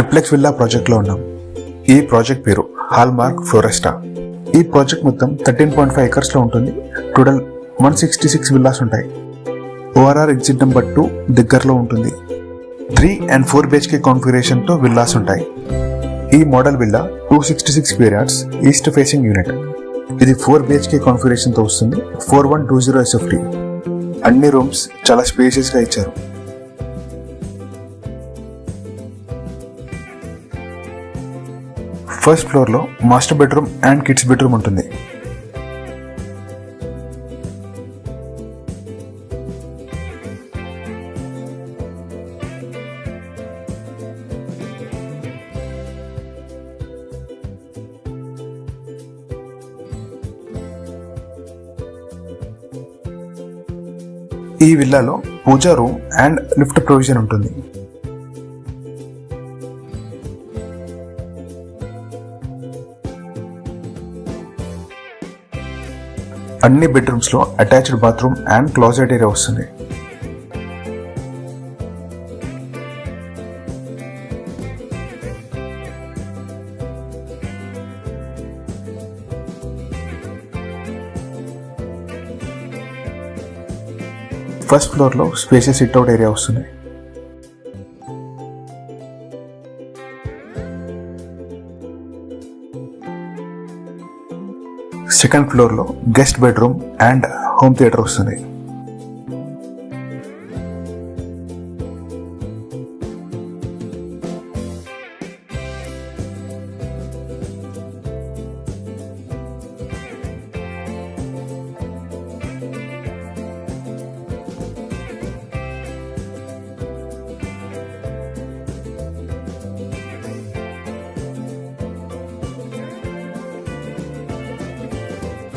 Triplex villa ప్రాజెక్ట్లో ఉన్నాం. ఈ ప్రాజెక్ట్ పేరు హాల్మార్క్ ఫ్లోరెస్టా. ఈ ప్రాజెక్ట్ మొత్తం 13.5 acres లో ఉంటుంది. టోటల్ 166 విల్లాస్ ఉంటాయి. ఓఆర్ఆర్ ఎగ్జిట్ నెంబర్ 2 దగ్గరలో ఉంటుంది. 3 and 4 BHK కాన్ఫిగరేషన్ తో విల్లాస్ ఉంటాయి. ఈ model villa 266 square yards east facing unit. ఇది 4 BHK కాన్ఫిగరేషన్ తో వస్తుంది. 4120 SFT. అన్ని రూమ్స్ చాలా స్పేషియస్ గా ఇచ్చారు. ఫస్ట్ ఫ్లోర్ లో master bedroom and kids bedroom ఉంటుంది. ఈ విల్లాలో పూజా రూమ్ అండ్ లిఫ్ట్ ప్రొవిజన్ ఉంటుంది. అన్ని బెడ్రూమ్స్ లో attached bathroom and closet area వస్తుంది. ఫస్ట్ ఫ్లోర్ లో స్పేషియస్ సిట్అవుట్ ఏరియా వస్తుంది. సెకండ్ ఫ్లోర్ లో guest bedroom and home theatre వస్తుంది.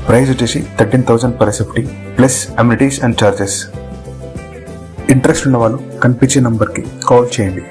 ప్రైస్ వచ్చేసి 13,000 per SFT plus amenities and charges. Interest ఉన్న వాళ్ళు కనిపించే నంబర్కి కాల్ చేయండి.